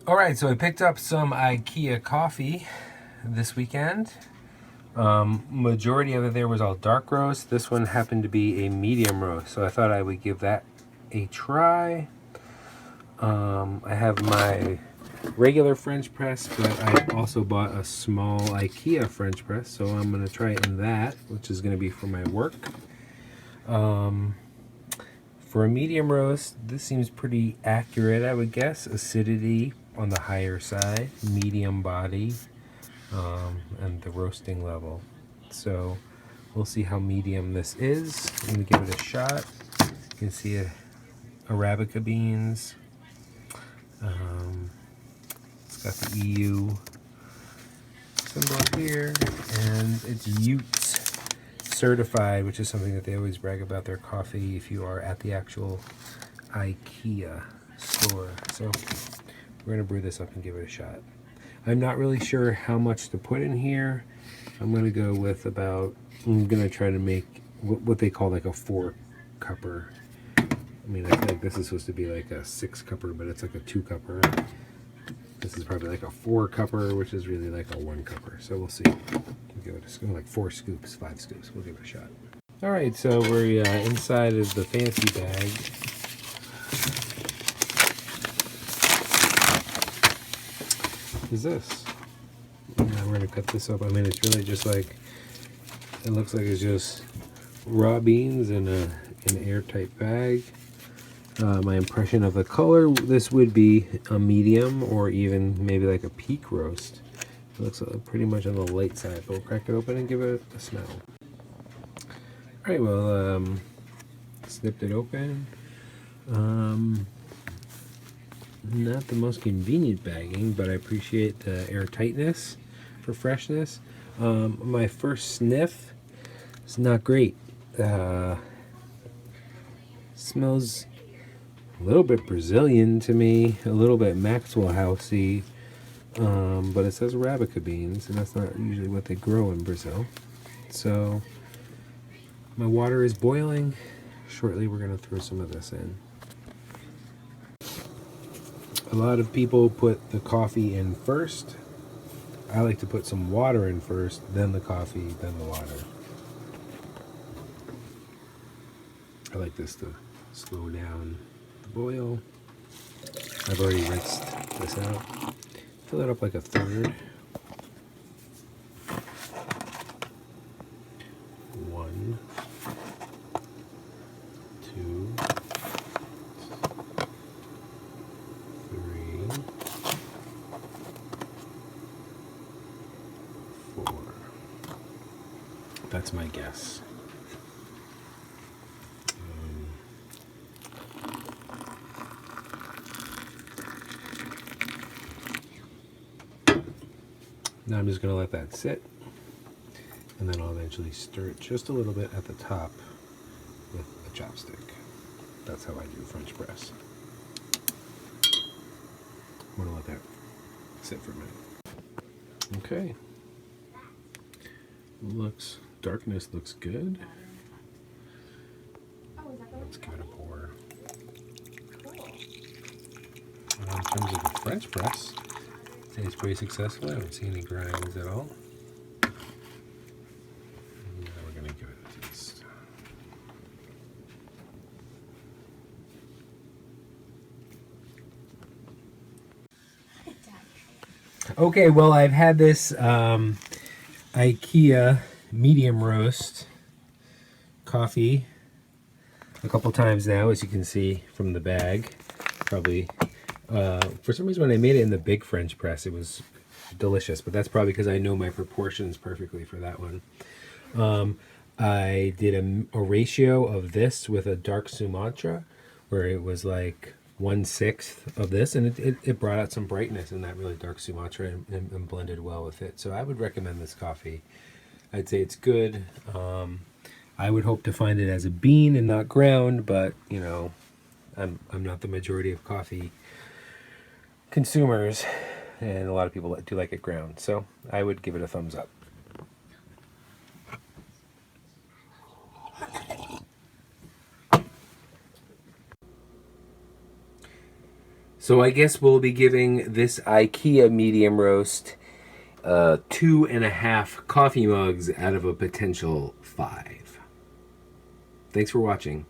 All right, so I picked up some Ikea coffee this weekend. Majority of it there was all dark roast. This one happened to be a medium roast, so I thought I would give that a try. I have my regular French press, but I also bought a small Ikea French press, so I'm going to try it in that, which is going to be for my work. For a medium roast, this seems pretty accurate, I would guess. Acidity on the higher side, medium body, and the roasting level. So we'll see how medium this is. I'm going to give it a shot. You can see Arabica beans. It's got the EU symbol here, and it's Utes certified, which is something that they always brag about their coffee if you are at the actual Ikea store. So we're going to brew this up and give it a shot. I'm not really sure how much to put in here. I'm going to go with I'm going to try to make what they call like a 4-cupper. I mean, I feel like this is supposed to be like a 6-cupper, but it's like a 2-cupper. This is probably like a 4-cupper, which is really like a 1-cupper. So we'll see. We'll give it like 4 scoops, 5 scoops. We'll give it a shot. All right, so we're inside of the fancy bag. What is this? We're gonna cut this up. I mean, it's really just like, it looks like it's just raw beans in an airtight bag. My impression of the color, this would be a medium or even maybe like a peak roast. It looks pretty much on the light side, but we'll crack it open and give it a smell. All right, well, snipped it open. Not the most convenient bagging, but I appreciate the airtightness for freshness. My first sniff is not great. Smells a little bit Brazilian to me, a little bit Maxwell Housey, but it says Arabica beans, and that's not usually what they grow in Brazil. So my water is boiling. Shortly we're going to throw some of this in. A lot of people put the coffee in first. I like to put some water in first, then the coffee, then the water. I like this to slow down the boil. I've already rinsed this out. Fill it up like a third. 1, 2, 3, 4. That's my guess. Now I'm just going to let that sit, and then I'll eventually stir it just a little bit at the top with a chopstick. That's how I do French press. I'm going to let that sit for a minute. Okay. Darkness looks good. Let's give it a pour. In terms of the French press, I think it's pretty successful. I don't see any grinds at all. Now we're going to give it a taste. Okay, well, I've had this Ikea medium roast coffee a couple times now, as you can see from the bag. Probably for some reason when I made it in the big French press, it was delicious, but that's probably because I know my proportions perfectly for that one. I did a ratio of this with a dark Sumatra, where it was like 1/6 of this, and it brought out some brightness in that really dark Sumatra and blended well with it. So I would recommend this coffee. I'd say it's good. I would hope to find it as a bean and not ground, but you know, I'm not the majority of coffee consumers, and a lot of people do like it ground. So I would give it a thumbs up. So I guess we'll be giving this Ikea medium roast 2.5 coffee mugs out of a potential 5. Thanks for watching.